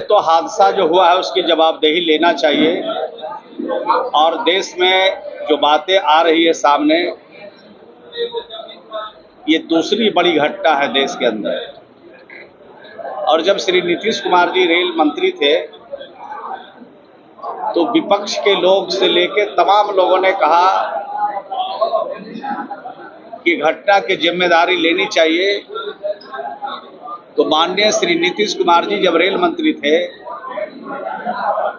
तो हादसा जो हुआ है उसकी जवाबदेही लेना चाहिए, और देश में जो बातें आ रही है सामने, ये दूसरी बड़ी घटना है देश के अंदर। और जब श्री नीतीश कुमार जी रेल मंत्री थे तो विपक्ष के लोग से लेके तमाम लोगों ने कहा कि घटना की जिम्मेदारी लेनी चाहिए। तो माननीय श्री नीतीश कुमार जी जब रेल मंत्री थे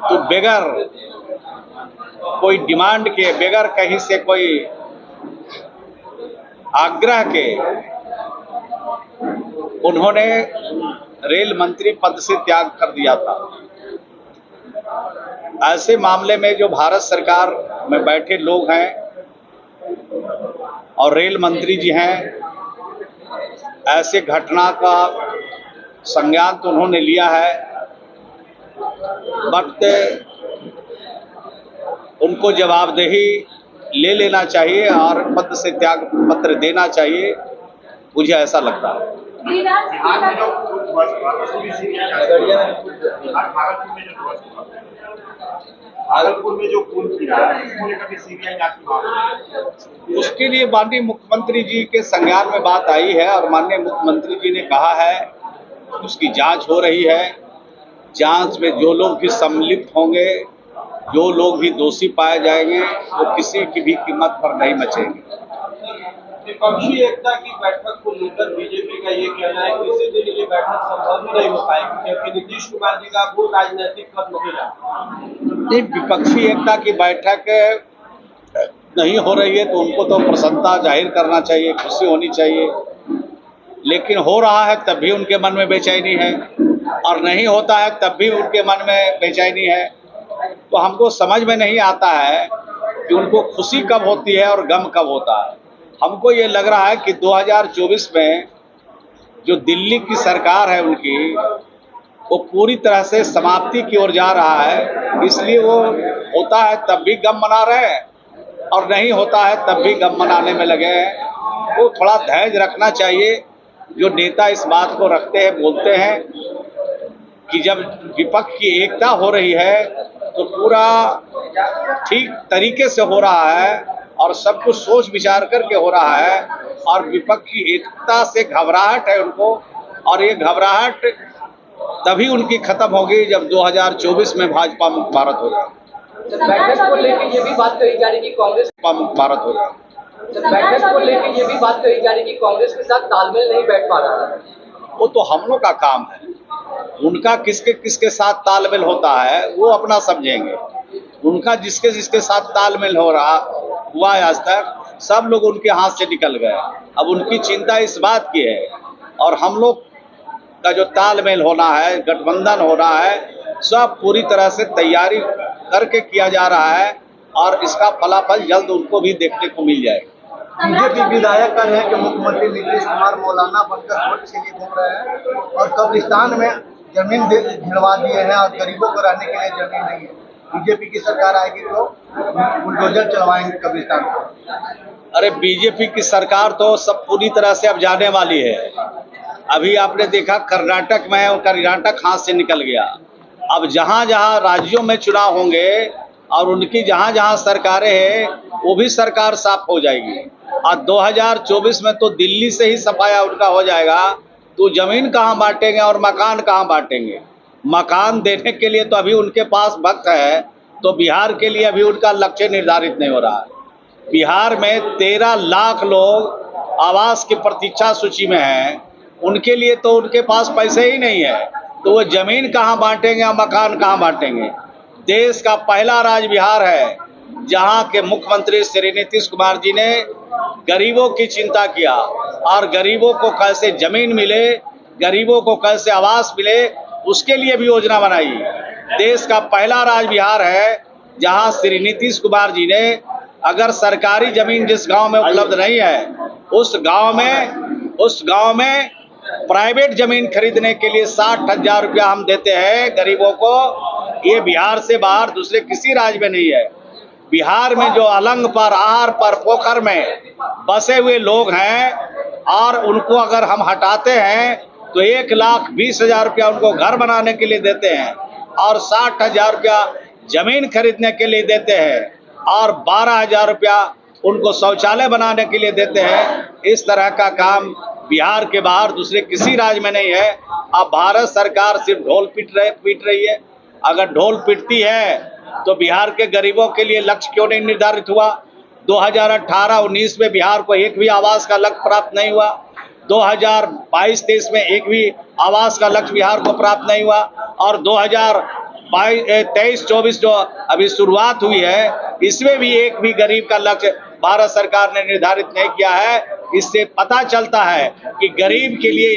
तो बगैर कोई डिमांड के, बगैर कहीं से कोई आग्रह के, उन्होंने रेल मंत्री पद से त्याग कर दिया था। ऐसे मामले में जो भारत सरकार में बैठे लोग हैं और रेल मंत्री जी हैं, ऐसे घटना का संज्ञान तो उन्होंने लिया है, वक्त उनको जवाबदेही ले लेना चाहिए और पद से त्याग पत्र देना चाहिए, मुझे ऐसा लगता है। भागलपुर में जो खून गिरा है उसके लिए माननीय मुख्यमंत्री जी के संज्ञान में बात आई है और माननीय मुख्यमंत्री जी ने कहा है उसकी जांच हो रही है। जांच में जो लोग भी सम्मिलित होंगे, जो लोग भी दोषी पाए जाएंगे, वो किसी की भी कीमत पर नहीं बचेंगे। विपक्षी एकता की बैठक को लेकर बीजेपी का ये कहना है कि किसी दिन ये बैठक संभव नहीं हो पाएगी क्योंकि नीतीश कुमार जी का वो राजनीतिक कद नहीं। विपक्षी एकता की बैठक नहीं हो रही है तो उनको तो प्रसन्नता जाहिर करना चाहिए, खुशी होनी चाहिए, लेकिन हो रहा है तब भी उनके मन में बेचैनी है, और नहीं होता है तब भी उनके मन में बेचैनी है। तो हमको समझ में नहीं आता है कि उनको खुशी कब होती है और गम कब होता है। हमको ये लग रहा है कि 2024 में जो दिल्ली की सरकार है उनकी, वो पूरी तरह से समाप्ति की ओर जा रहा है, इसलिए वो होता है तब भी गम मना रहे हैं और नहीं होता है तब भी गम मनाने में लगे हैं। वो थोड़ा धैर्य रखना चाहिए। जो नेता इस बात को रखते हैं, बोलते हैं कि जब विपक्ष की एकता हो रही है तो पूरा ठीक तरीके से हो रहा है और सब कुछ सोच विचार करके हो रहा है, और विपक्ष की एकता से घबराहट है उनको, और ये घबराहट तभी उनकी खत्म होगी जब 2024 में भाजपा मुक्त भारत हो जाए। बैठक को लेकर ये भी बात कही जा रही कि कांग्रेस मुक्त भारत हो जाए। बैठक को लेकर ये भी बात कही जा रही कि कांग्रेस के साथ तालमेल नहीं बैठ पा रहा है। वो तो हम लोग का काम है, उनका किसके किसके साथ तालमेल होता है वो अपना समझेंगे। उनका जिसके जिसके साथ तालमेल हो रहा हुआ है आज तक, सब लोग उनके हाथ से निकल गए। अब उनकी चिंता इस बात की है, और हम लोग का जो तालमेल होना है, गठबंधन होना है, सब पूरी तरह से तैयारी करके किया जा रहा है, और इसका फलाफल जल्द उनको भी देखने को मिल जाएगा। बीजेपी विधायक कह रहे हैं कि मुख्यमंत्री नीतीश कुमार मौलाना बनकर वोट के लिए घूम रहे हैं और कब्रिस्तान में जमीन भिड़वा दिए हैं और गरीबों को रहने के लिए जमीन नहीं है। बीजेपी की सरकार आएगी तो बुलडोजर चलवाएंगे कब्रिस्तान को। अरे बीजेपी की सरकार तो सब पूरी तरह से अब जाने वाली है। अभी आपने देखा कर्नाटक में, कर्नाटक हाथ से निकल गया। अब जहाँ जहाँ राज्यों में चुनाव होंगे और उनकी जहाँ जहाँ सरकारें हैं वो भी सरकार साफ हो जाएगी, और 2024 में तो दिल्ली से ही सफाया उनका हो जाएगा। तो जमीन कहाँ बांटेंगे और मकान कहाँ बांटेंगे? मकान देने के लिए तो अभी उनके पास वक्त है, तो बिहार के लिए अभी उनका लक्ष्य निर्धारित नहीं हो रहा है। बिहार में 13 लाख लोग आवास की प्रतीक्षा सूची में हैं, उनके लिए तो उनके पास पैसे ही नहीं है, तो वो जमीन कहाँ बांटेंगे और मकान कहाँ बांटेंगे? देश का पहला राज्य बिहार है जहाँ के मुख्यमंत्री श्री नीतीश कुमार जी ने गरीबों की चिंता किया, और गरीबों को कैसे जमीन मिले, गरीबों को कैसे आवास मिले, उसके लिए भी योजना बनाई। देश का पहला राज्य बिहार है जहां श्री नीतीश कुमार जी ने, अगर सरकारी जमीन जिस गांव में उपलब्ध नहीं है, उस गांव में प्राइवेट जमीन खरीदने के लिए 60,000 रुपया हम देते हैं गरीबों को। ये बिहार से बाहर दूसरे किसी राज्य में नहीं है। बिहार में जो अलंग पर, आहर पर, पोखर में बसे हुए लोग हैं, और उनको अगर हम हटाते हैं तो 1,20,000 रुपया उनको घर बनाने के लिए देते हैं और 60,000 रुपया जमीन खरीदने के लिए देते हैं और 12,000 रुपया उनको शौचालय बनाने के लिए देते हैं। इस तरह का काम बिहार के बाहर दूसरे किसी राज्य में नहीं है। अब भारत सरकार सिर्फ ढोल पीट रही है। अगर ढोल पीटती है तो बिहार के गरीबों के लिए लक्ष्य क्यों नहीं निर्धारित हुआ? 2018-19 में बिहार को एक भी आवास का लक्ष्य प्राप्त नहीं हुआ। 2022-23 में एक भी आवास का लक्ष्य बिहार को प्राप्त नहीं हुआ और 2023-24 जो अभी शुरुआत हुई है इसमें भी एक भी गरीब का लक्ष्य भारत सरकार ने निर्धारित नहीं किया है। इससे पता चलता है कि गरीब के लिए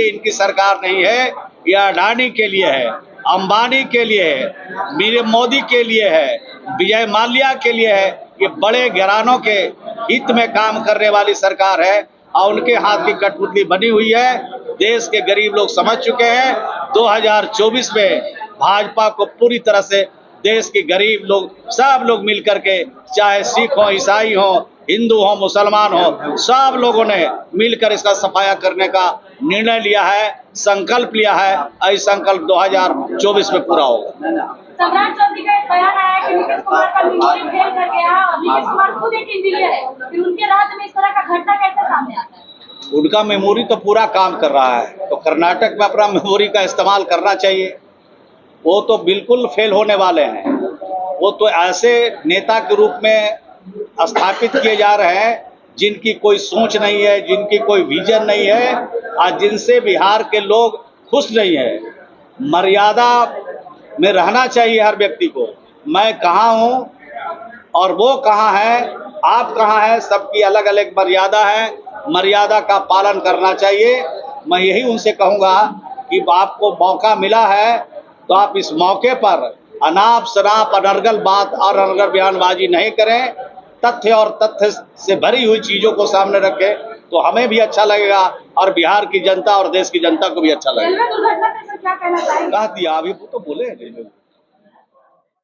इनकी सरकार नहीं है, यह अडानी के लिए है, अंबानी के लिए है, मेरे मोदी के लिए है, विजय माल्या के लिए है। ये बड़े घरानों के हित में काम करने वाली सरकार है और उनके हाथ की कठपुतली बनी हुई है। देश के गरीब लोग समझ चुके हैं 2024 में भाजपा को पूरी तरह से देश के गरीब लोग सब लोग मिलकर के, चाहे सिख हो, ईसाई हो, हिंदू हो, मुसलमान हो, सब लोगों ने मिलकर इसका सफाया करने का निर्णय लिया है, संकल्प लिया है। यह संकल्प 2024 में पूरा होगा। सम्राट चौधरी का एक बयान आया कि नीतीश कुमार का मेमोरी फेल कर गया और नीतीश कुमार खुद एक इंजीनियर है, फिर उनके राज्य में इस तरह का घटना कैसे सामने आता है? उनका मेमोरी तो पूरा काम कर रहा है, तो कर्नाटक में अपना मेमोरी का इस्तेमाल करना चाहिए। वो तो बिल्कुल फेल होने वाले हैं। वो तो ऐसे नेता के रूप में स्थापित किए जा रहे हैं जिनकी कोई सोच नहीं है, जिनकी कोई विजन नहीं है और जिनसे बिहार के लोग खुश नहीं है। मर्यादा में रहना चाहिए हर व्यक्ति को। मैं कहाँ हूँ और वो कहाँ है, आप कहाँ हैं, सबकी अलग अलग मर्यादा है। मर्यादा का पालन करना चाहिए। मैं यही उनसे कहूँगा कि आपको मौका मिला है तो आप इस मौके पर अनाप शनाप अनर्गल बात और अनर्गल बयानबाजी नहीं करें। तथ्य और तथ्य से भरी हुई चीज़ों को सामने रखें तो हमें भी अच्छा लगेगा और बिहार की जनता और देश की जनता को भी अच्छा लगेगा। रेलवे दुर्घटना पे क्या कहना चाहेंगे? कह दिया, अभी तो बोले।